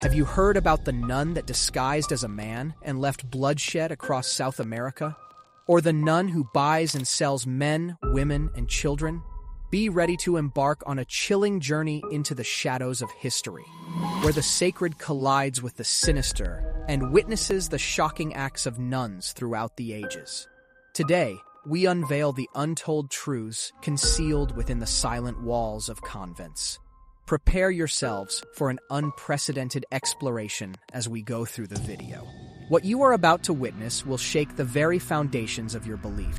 Have you heard about the nun that disguised as a man and left bloodshed across South America? Or the nun who buys and sells men, women, and children? Be ready to embark on a chilling journey into the shadows of history, where the sacred collides with the sinister and witnesses the shocking acts of nuns throughout the ages. Today, we unveil the untold truths concealed within the silent walls of convents. Prepare yourselves for an unprecedented exploration as we go through the video. What you are about to witness will shake the very foundations of your belief.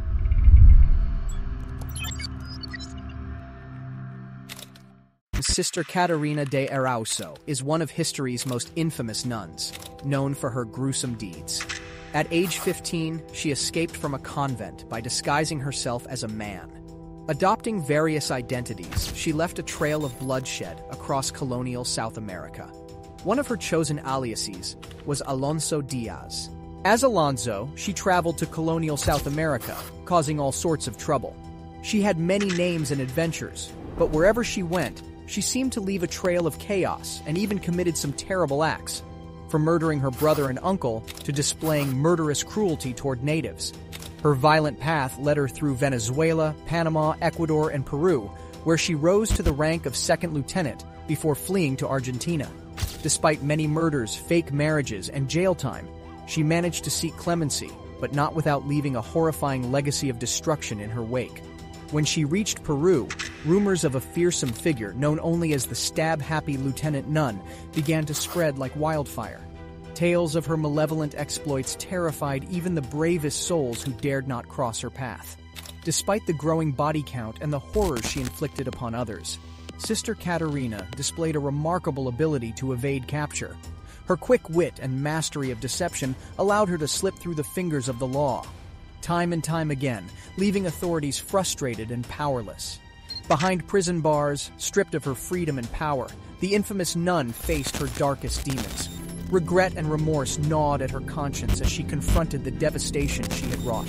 Sister Katarina de Arroyo is one of history's most infamous nuns, known for her gruesome deeds. At age 15, she escaped from a convent by disguising herself as a man. Adopting various identities, she left a trail of bloodshed across colonial South America. One of her chosen aliases was Alonso Diaz. As Alonso, she traveled to colonial South America, causing all sorts of trouble. She had many names and adventures, but wherever she went, she seemed to leave a trail of chaos and even committed some terrible acts, from murdering her brother and uncle to displaying murderous cruelty toward natives. Her violent path led her through Venezuela, Panama, Ecuador, and Peru, where she rose to the rank of second lieutenant before fleeing to Argentina. Despite many murders, fake marriages, and jail time, she managed to seek clemency, but not without leaving a horrifying legacy of destruction in her wake. When she reached Peru, rumors of a fearsome figure known only as the stab-happy Lieutenant Nun began to spread like wildfire. Tales of her malevolent exploits terrified even the bravest souls who dared not cross her path. Despite the growing body count and the horrors she inflicted upon others, Sister Katarina displayed a remarkable ability to evade capture. Her quick wit and mastery of deception allowed her to slip through the fingers of the law, time and time again, leaving authorities frustrated and powerless. Behind prison bars, stripped of her freedom and power, the infamous nun faced her darkest demons. Regret and remorse gnawed at her conscience as she confronted the devastation she had wrought.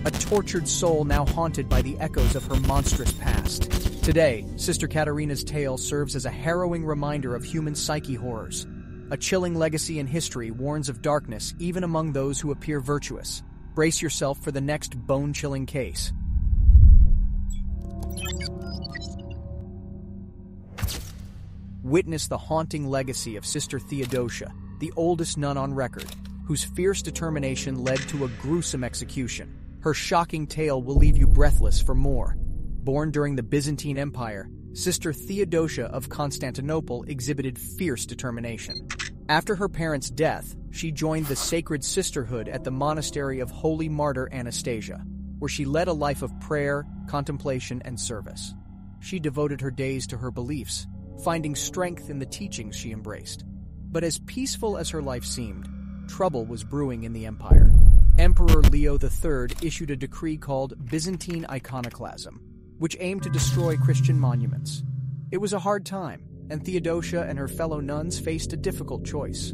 A tortured soul now haunted by the echoes of her monstrous past. Today, Sister Katarina's tale serves as a harrowing reminder of human psyche horrors. A chilling legacy in history warns of darkness even among those who appear virtuous. Brace yourself for the next bone-chilling case. Witness the haunting legacy of Sister Theodosia, the oldest nun on record, whose fierce determination led to a gruesome execution. Her shocking tale will leave you breathless for more. Born during the Byzantine Empire, Sister Theodosia of Constantinople exhibited fierce determination. After her parents' death, she joined the sacred sisterhood at the monastery of Holy Martyr Anastasia, where she led a life of prayer, contemplation, and service. She devoted her days to her beliefs, finding strength in the teachings she embraced. But as peaceful as her life seemed, trouble was brewing in the empire. Emperor Leo III issued a decree called Byzantine Iconoclasm, which aimed to destroy Christian monuments. It was a hard time, and Theodosia and her fellow nuns faced a difficult choice.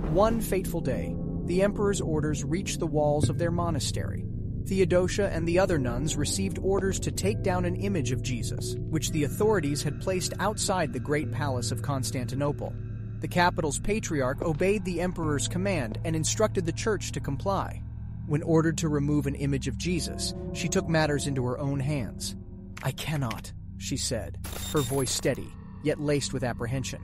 One fateful day, the emperor's orders reached the walls of their monastery. Theodosia and the other nuns received orders to take down an image of Jesus, which the authorities had placed outside the great palace of Constantinople. The capital's patriarch obeyed the emperor's command and instructed the church to comply. When ordered to remove an image of Jesus, she took matters into her own hands. "I cannot," she said, her voice steady, yet laced with apprehension.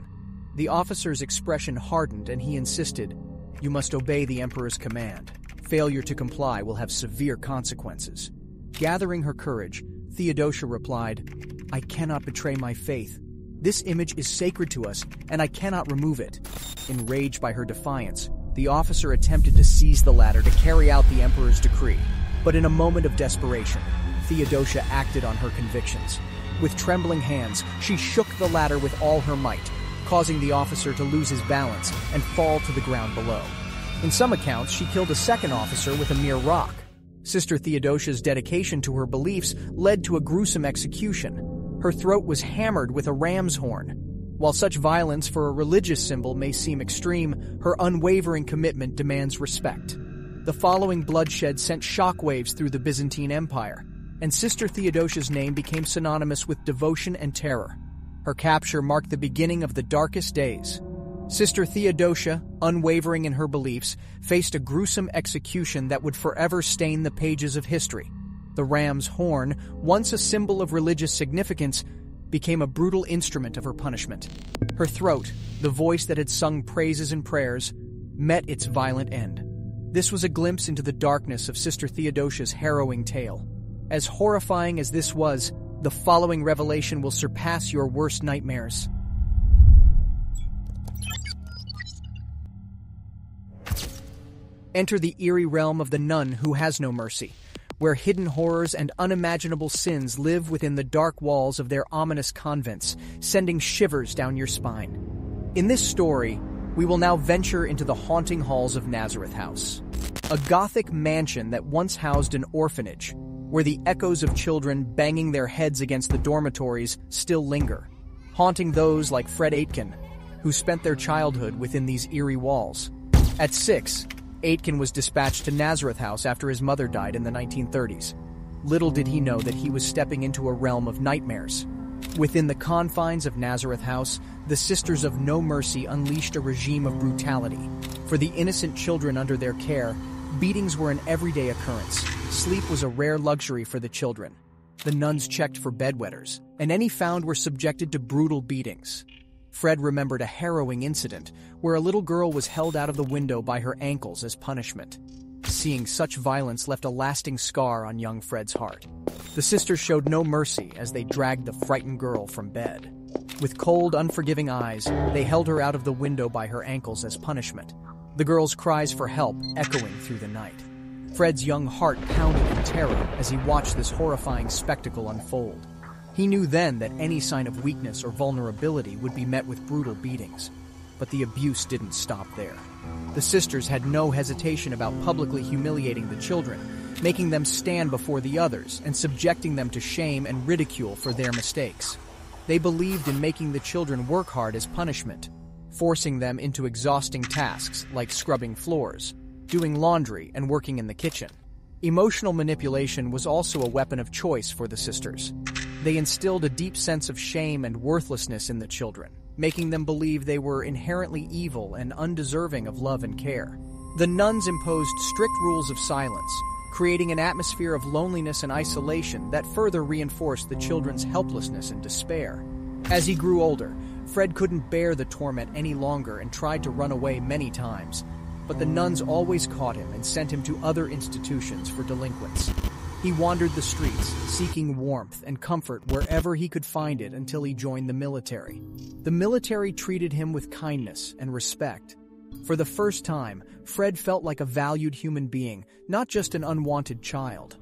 The officer's expression hardened and he insisted, "You must obey the emperor's command. Failure to comply will have severe consequences." Gathering her courage, Theodosia replied, "I cannot betray my faith. This image is sacred to us, and I cannot remove it." Enraged by her defiance, the officer attempted to seize the ladder to carry out the emperor's decree. But in a moment of desperation, Theodosia acted on her convictions. With trembling hands, she shook the ladder with all her might, causing the officer to lose his balance and fall to the ground below. In some accounts, she killed a second officer with a mere rock. Sister Theodosia's dedication to her beliefs led to a gruesome execution. Her throat was hammered with a ram's horn. While such violence for a religious symbol may seem extreme, her unwavering commitment demands respect. The following bloodshed sent shockwaves through the Byzantine Empire, and Sister Theodosia's name became synonymous with devotion and terror. Her capture marked the beginning of the darkest days. Sister Theodosia, unwavering in her beliefs, faced a gruesome execution that would forever stain the pages of history. The ram's horn, once a symbol of religious significance, became a brutal instrument of her punishment. Her throat, the voice that had sung praises and prayers, met its violent end. This was a glimpse into the darkness of Sister Theodosia's harrowing tale. As horrifying as this was, the following revelation will surpass your worst nightmares. Enter the eerie realm of the nun who has no mercy, where hidden horrors and unimaginable sins live within the dark walls of their ominous convents, sending shivers down your spine. In this story, we will now venture into the haunting halls of Nazareth House, a Gothic mansion that once housed an orphanage, where the echoes of children banging their heads against the dormitories still linger, haunting those like Fred Aitken, who spent their childhood within these eerie walls. At 6, Aitken was dispatched to Nazareth House after his mother died in the 1930s. Little did he know that he was stepping into a realm of nightmares. Within the confines of Nazareth House, the Sisters of No Mercy unleashed a regime of brutality. For the innocent children under their care, beatings were an everyday occurrence. Sleep was a rare luxury for the children. The nuns checked for bedwetters, and any found were subjected to brutal beatings. Fred remembered a harrowing incident where a little girl was held out of the window by her ankles as punishment. Seeing such violence left a lasting scar on young Fred's heart. The sisters showed no mercy as they dragged the frightened girl from bed. With cold, unforgiving eyes, they held her out of the window by her ankles as punishment, the girl's cries for help echoing through the night. Fred's young heart pounded in terror as he watched this horrifying spectacle unfold. He knew then that any sign of weakness or vulnerability would be met with brutal beatings. But the abuse didn't stop there. The sisters had no hesitation about publicly humiliating the children, making them stand before the others and subjecting them to shame and ridicule for their mistakes. They believed in making the children work hard as punishment, forcing them into exhausting tasks like scrubbing floors, doing laundry, and working in the kitchen. Emotional manipulation was also a weapon of choice for the sisters. They instilled a deep sense of shame and worthlessness in the children, making them believe they were inherently evil and undeserving of love and care. The nuns imposed strict rules of silence, creating an atmosphere of loneliness and isolation that further reinforced the children's helplessness and despair. As he grew older, Fred couldn't bear the torment any longer and tried to run away many times, but the nuns always caught him and sent him to other institutions for delinquents. He wandered the streets, seeking warmth and comfort wherever he could find it until he joined the military. The military treated him with kindness and respect. For the first time, Fred felt like a valued human being, not just an unwanted child.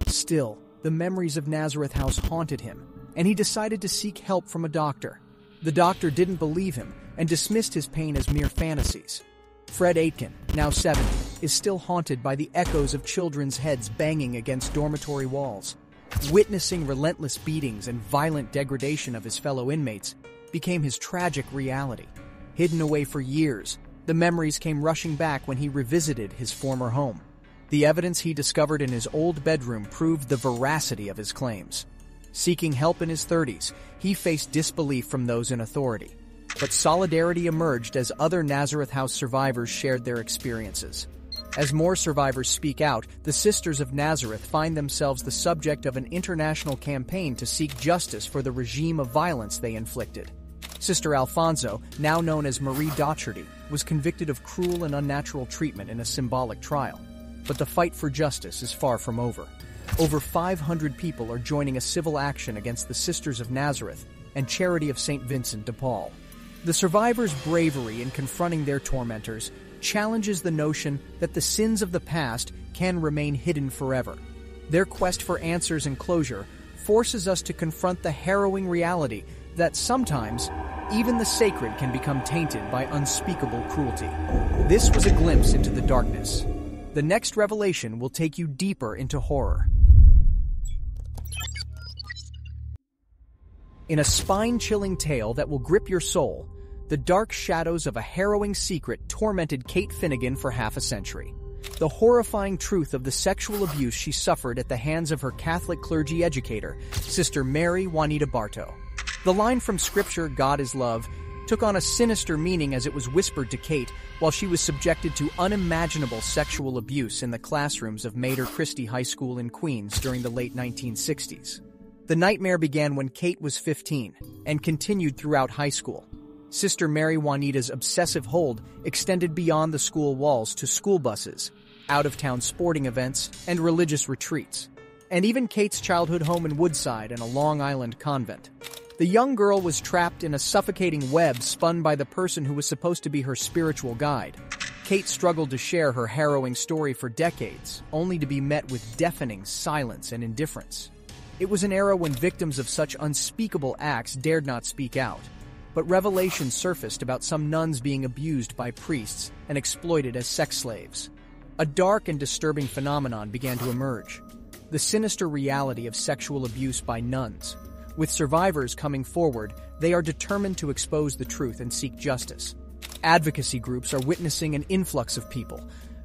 Still, the memories of Nazareth House haunted him, and he decided to seek help from a doctor. The doctor didn't believe him and dismissed his pain as mere fantasies. Fred Aitken, now 70, is still haunted by the echoes of children's heads banging against dormitory walls. Witnessing relentless beatings and violent degradation of his fellow inmates became his tragic reality. Hidden away for years, the memories came rushing back when he revisited his former home. The evidence he discovered in his old bedroom proved the veracity of his claims. Seeking help in his 30s, he faced disbelief from those in authority. But solidarity emerged as other Nazareth House survivors shared their experiences. As more survivors speak out, the Sisters of Nazareth find themselves the subject of an international campaign to seek justice for the regime of violence they inflicted. Sister Alfonso, now known as Marie Docherty, was convicted of cruel and unnatural treatment in a symbolic trial. But the fight for justice is far from over. Over 500 people are joining a civil action against the Sisters of Nazareth and Charity of St. Vincent de Paul. The survivors' bravery in confronting their tormentors challenges the notion that the sins of the past can remain hidden forever. Their quest for answers and closure forces us to confront the harrowing reality that sometimes even the sacred can become tainted by unspeakable cruelty. This was a glimpse into the darkness. The next revelation will take you deeper into horror. In a spine-chilling tale that will grip your soul, the dark shadows of a harrowing secret tormented Kate Finnegan for half a century. The horrifying truth of the sexual abuse she suffered at the hands of her Catholic clergy educator, Sister Mary Juanita Bartow. The line from Scripture, "God is love," took on a sinister meaning as it was whispered to Kate while she was subjected to unimaginable sexual abuse in the classrooms of Mater Christi High School in Queens during the late 1960s. The nightmare began when Kate was 15 and continued throughout high school. Sister Mary Juanita's obsessive hold extended beyond the school walls to school buses, out-of-town sporting events, and religious retreats, and even Kate's childhood home in Woodside and a Long Island convent. The young girl was trapped in a suffocating web spun by the person who was supposed to be her spiritual guide. Kate struggled to share her harrowing story for decades, only to be met with deafening silence and indifference. It was an era when victims of such unspeakable acts dared not speak out, but revelations surfaced about some nuns being abused by priests and exploited as sex slaves. A dark and disturbing phenomenon began to emerge: the sinister reality of sexual abuse by nuns. With survivors coming forward, they are determined to expose the truth and seek justice. Advocacy groups are witnessing an influx of people,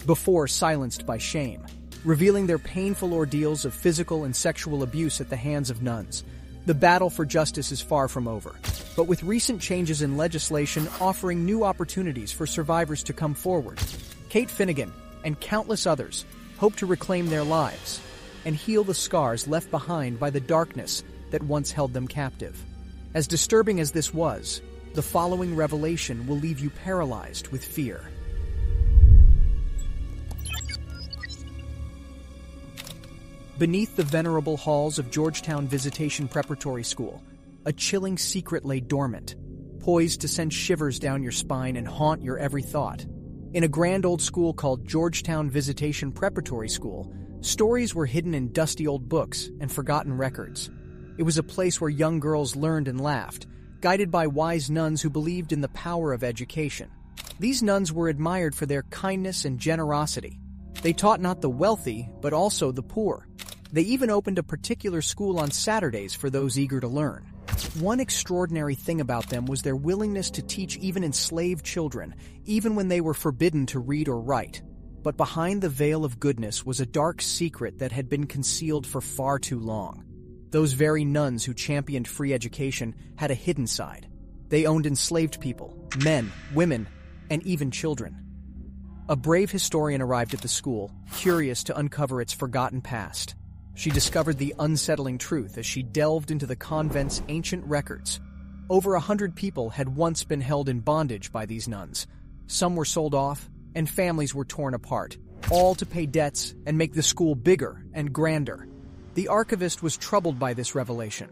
before silenced by shame, revealing their painful ordeals of physical and sexual abuse at the hands of nuns. The battle for justice is far from over, but with recent changes in legislation offering new opportunities for survivors to come forward, Kate Finnegan and countless others hope to reclaim their lives and heal the scars left behind by the darkness that once held them captive. As disturbing as this was, the following revelation will leave you paralyzed with fear. Beneath the venerable halls of Georgetown Visitation Preparatory School, a chilling secret lay dormant, poised to send shivers down your spine and haunt your every thought. In a grand old school called Georgetown Visitation Preparatory School, stories were hidden in dusty old books and forgotten records. It was a place where young girls learned and laughed, guided by wise nuns who believed in the power of education. These nuns were admired for their kindness and generosity. They taught not the wealthy, but also the poor. They even opened a particular school on Saturdays for those eager to learn. One extraordinary thing about them was their willingness to teach even enslaved children, even when they were forbidden to read or write. But behind the veil of goodness was a dark secret that had been concealed for far too long. Those very nuns who championed free education had a hidden side. They owned enslaved people, men, women, and even children. A brave historian arrived at the school, curious to uncover its forgotten past. She discovered the unsettling truth as she delved into the convent's ancient records. Over 100 people had once been held in bondage by these nuns. Some were sold off, and families were torn apart, all to pay debts and make the school bigger and grander. The archivist was troubled by this revelation.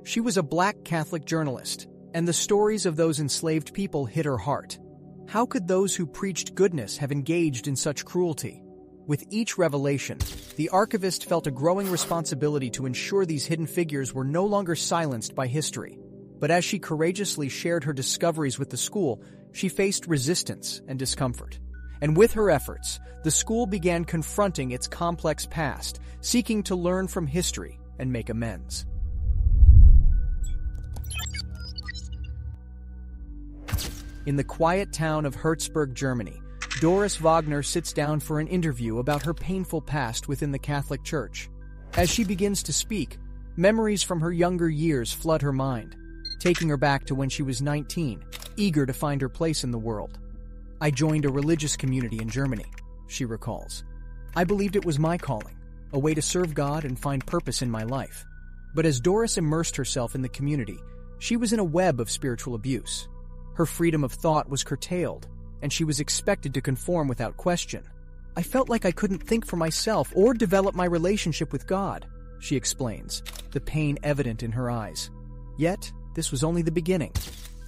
She was a Black Catholic journalist, and the stories of those enslaved people hit her heart. How could those who preached goodness have engaged in such cruelty? With each revelation, the archivist felt a growing responsibility to ensure these hidden figures were no longer silenced by history. But as she courageously shared her discoveries with the school, she faced resistance and discomfort. And with her efforts, the school began confronting its complex past, seeking to learn from history and make amends. In the quiet town of Herzberg, Germany, Doris Wagner sits down for an interview about her painful past within the Catholic Church. As she begins to speak, memories from her younger years flood her mind, taking her back to when she was 19, eager to find her place in the world. "I joined a religious community in Germany," she recalls. "I believed it was my calling, a way to serve God and find purpose in my life." But as Doris immersed herself in the community, she was in a web of spiritual abuse. Her freedom of thought was curtailed, and she was expected to conform without question. "I felt like I couldn't think for myself or develop my relationship with God," she explains, the pain evident in her eyes. Yet, this was only the beginning.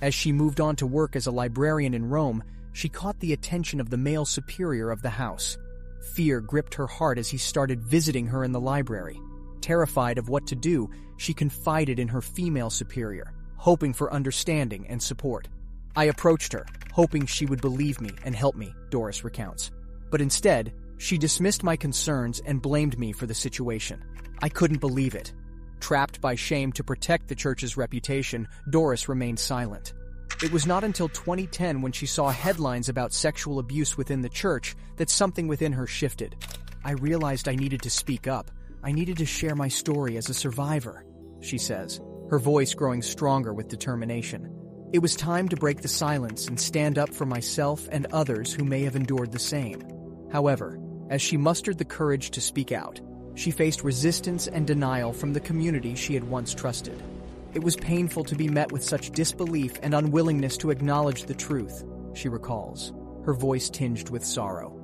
As she moved on to work as a librarian in Rome, she caught the attention of the male superior of the house. Fear gripped her heart as he started visiting her in the library. Terrified of what to do, she confided in her female superior, hoping for understanding and support. "I approached her, hoping she would believe me and help me," Doris recounts. But instead, she dismissed my concerns and blamed me for the situation. I couldn't believe it. Trapped by shame to protect the church's reputation, Doris remained silent. It was not until 2010, when she saw headlines about sexual abuse within the church, that something within her shifted. "I realized I needed to speak up. I needed to share my story as a survivor," she says, her voice growing stronger with determination. It was time to break the silence and stand up for myself and others who may have endured the same. However, as she mustered the courage to speak out, she faced resistance and denial from the community she had once trusted. It was painful to be met with such disbelief and unwillingness to acknowledge the truth, she recalls, her voice tinged with sorrow.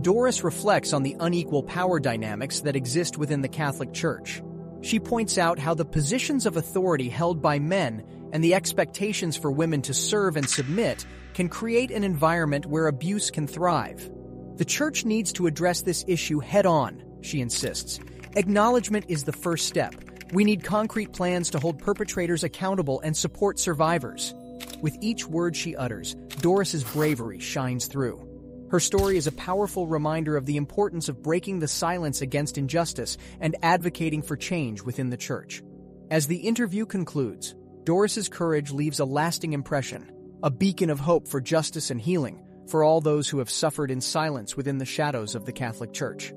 Doris reflects on the unequal power dynamics that exist within the Catholic Church. She points out how the positions of authority held by men and the expectations for women to serve and submit can create an environment where abuse can thrive. The Church needs to address this issue head-on, she insists. Acknowledgement is the first step. We need concrete plans to hold perpetrators accountable and support survivors. With each word she utters, Doris's bravery shines through. Her story is a powerful reminder of the importance of breaking the silence against injustice and advocating for change within the Church. As the interview concludes, Doris's courage leaves a lasting impression, a beacon of hope for justice and healing for all those who have suffered in silence within the shadows of the Catholic Church.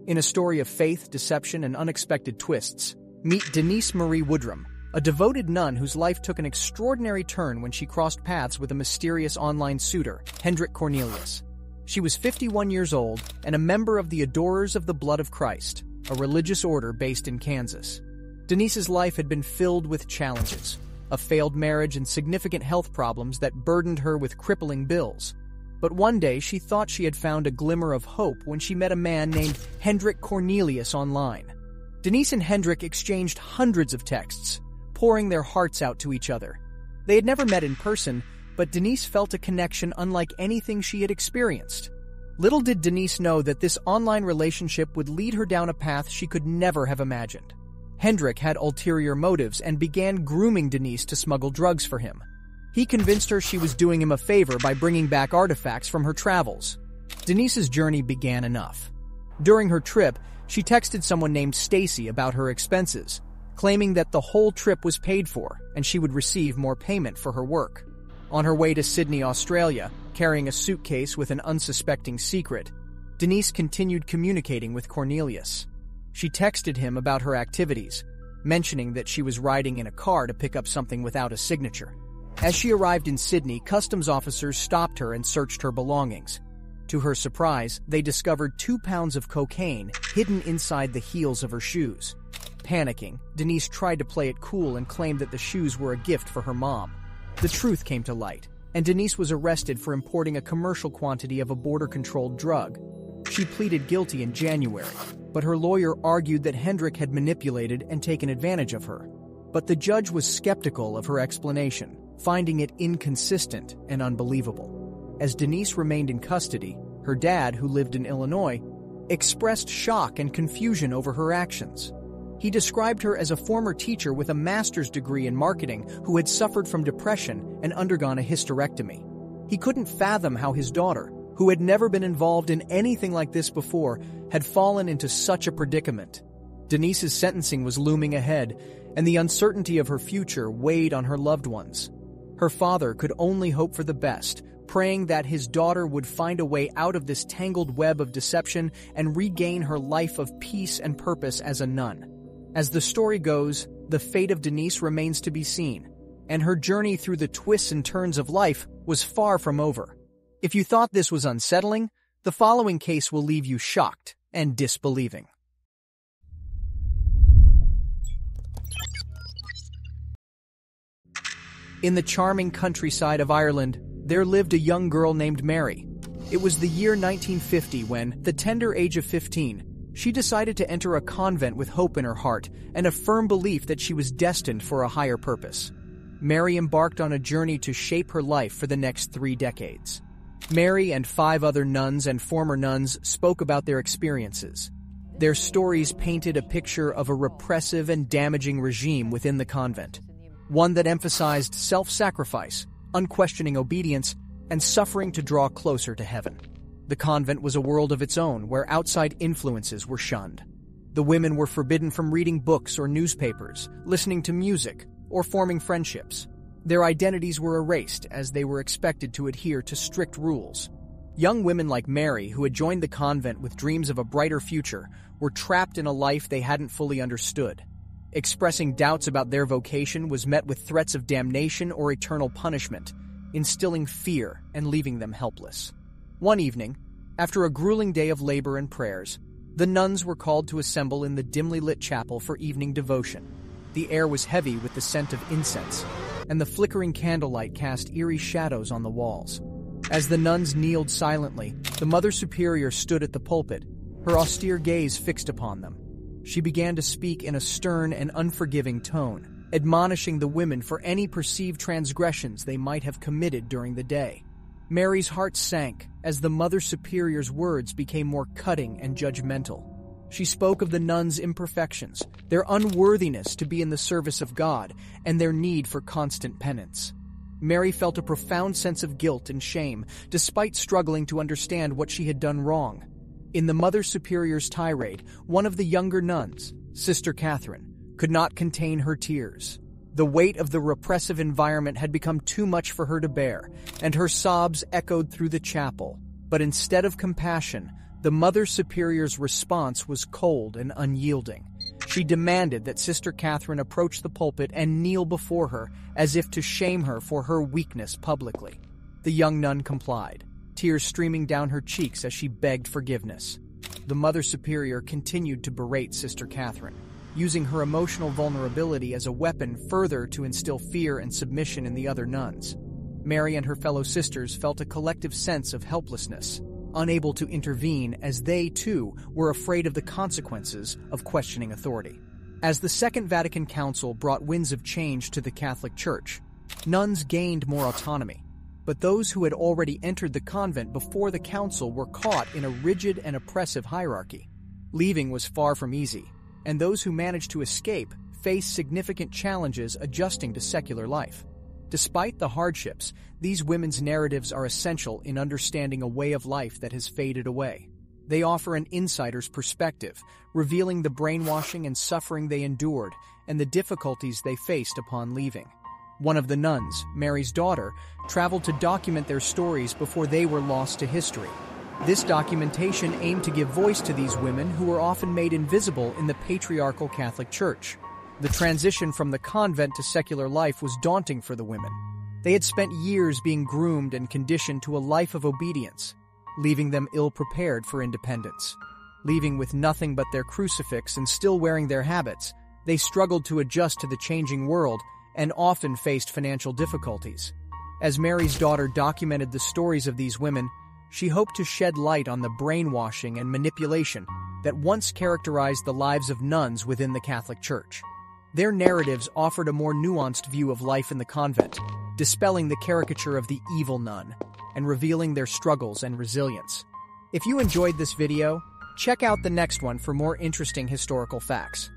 In a story of faith, deception, and unexpected twists, meet Denise Woodam, a devoted nun whose life took an extraordinary turn when she crossed paths with a mysterious online suitor, Hendrik Cornelius. She was 51 years old and a member of the Adorers of the Blood of Christ, a religious order based in Kansas. Denise's life had been filled with challenges, a failed marriage and significant health problems that burdened her with crippling bills. But one day she thought she had found a glimmer of hope when she met a man named Hendrik Cornelius online. Denise and Hendrik exchanged hundreds of texts, pouring their hearts out to each other. They had never met in person, but Denise felt a connection unlike anything she had experienced. Little did Denise know that this online relationship would lead her down a path she could never have imagined. Hendrik had ulterior motives and began grooming Denise to smuggle drugs for him. He convinced her she was doing him a favor by bringing back artifacts from her travels. Denise's journey began enough. During her trip, she texted someone named Stacy about her expenses, claiming that the whole trip was paid for and she would receive more payment for her work. On her way to Sydney, Australia, carrying a suitcase with an unsuspecting secret, Denise continued communicating with Cornelius. She texted him about her activities, mentioning that she was riding in a car to pick up something without a signature. As she arrived in Sydney, customs officers stopped her and searched her belongings. To her surprise, they discovered 2 pounds of cocaine hidden inside the heels of her shoes. Panicking, Denise tried to play it cool and claimed that the shoes were a gift for her mom. The truth came to light, and Denise was arrested for importing a commercial quantity of a border-controlled drug. She pleaded guilty in January, but her lawyer argued that Hendrik had manipulated and taken advantage of her. But the judge was skeptical of her explanation, finding it inconsistent and unbelievable. As Denise remained in custody, her dad, who lived in Illinois, expressed shock and confusion over her actions. He described her as a former teacher with a master's degree in marketing who had suffered from depression and undergone a hysterectomy. He couldn't fathom how his daughter, who had never been involved in anything like this before, had fallen into such a predicament. Denise's sentencing was looming ahead, and the uncertainty of her future weighed on her loved ones. Her father could only hope for the best, praying that his daughter would find a way out of this tangled web of deception and regain her life of peace and purpose as a nun. As the story goes, the fate of Denise remains to be seen, and her journey through the twists and turns of life was far from over. If you thought this was unsettling, the following case will leave you shocked and disbelieving. In the charming countryside of Ireland, there lived a young girl named Mary. It was the year 1950 when, at the tender age of 15, she decided to enter a convent with hope in her heart and a firm belief that she was destined for a higher purpose. Mary embarked on a journey to shape her life for the next 3 decades. Mary and 5 other nuns and former nuns spoke about their experiences. Their stories painted a picture of a repressive and damaging regime within the convent, one that emphasized self-sacrifice, unquestioning obedience, and suffering to draw closer to heaven. The convent was a world of its own where outside influences were shunned. The women were forbidden from reading books or newspapers, listening to music, or forming friendships. Their identities were erased as they were expected to adhere to strict rules. Young women like Mary, who had joined the convent with dreams of a brighter future, were trapped in a life they hadn't fully understood. Expressing doubts about their vocation was met with threats of damnation or eternal punishment, instilling fear and leaving them helpless. One evening, after a grueling day of labor and prayers, the nuns were called to assemble in the dimly lit chapel for evening devotion. The air was heavy with the scent of incense, and the flickering candlelight cast eerie shadows on the walls. As the nuns kneeled silently, the Mother Superior stood at the pulpit, her austere gaze fixed upon them. She began to speak in a stern and unforgiving tone, admonishing the women for any perceived transgressions they might have committed during the day. Mary's heart sank as the Mother Superior's words became more cutting and judgmental. She spoke of the nuns' imperfections, their unworthiness to be in the service of God, and their need for constant penance. Mary felt a profound sense of guilt and shame, despite struggling to understand what she had done wrong. In the Mother Superior's tirade, one of the younger nuns, Sister Catherine, could not contain her tears. The weight of the repressive environment had become too much for her to bear, and her sobs echoed through the chapel. But instead of compassion, the Mother Superior's response was cold and unyielding. She demanded that Sister Catherine approach the pulpit and kneel before her, as if to shame her for her weakness publicly. The young nun complied, tears streaming down her cheeks as she begged forgiveness. The Mother Superior continued to berate Sister Catherine, using her emotional vulnerability as a weapon further to instill fear and submission in the other nuns. Mary and her fellow sisters felt a collective sense of helplessness, unable to intervene as they, too, were afraid of the consequences of questioning authority. As the Second Vatican Council brought winds of change to the Catholic Church, nuns gained more autonomy. But those who had already entered the convent before the council were caught in a rigid and oppressive hierarchy. Leaving was far from easy, and those who managed to escape faced significant challenges adjusting to secular life. Despite the hardships, these women's narratives are essential in understanding a way of life that has faded away. They offer an insider's perspective, revealing the brainwashing and suffering they endured and the difficulties they faced upon leaving. One of the nuns, Mary's daughter, traveled to document their stories before they were lost to history. This documentation aimed to give voice to these women who were often made invisible in the patriarchal Catholic Church. The transition from the convent to secular life was daunting for the women. They had spent years being groomed and conditioned to a life of obedience, leaving them ill-prepared for independence. Leaving with nothing but their crucifix and still wearing their habits, they struggled to adjust to the changing world and often faced financial difficulties. As Mary's daughter documented the stories of these women, she hoped to shed light on the brainwashing and manipulation that once characterized the lives of nuns within the Catholic Church. Their narratives offered a more nuanced view of life in the convent, dispelling the caricature of the evil nun and revealing their struggles and resilience. If you enjoyed this video, check out the next one for more interesting historical facts.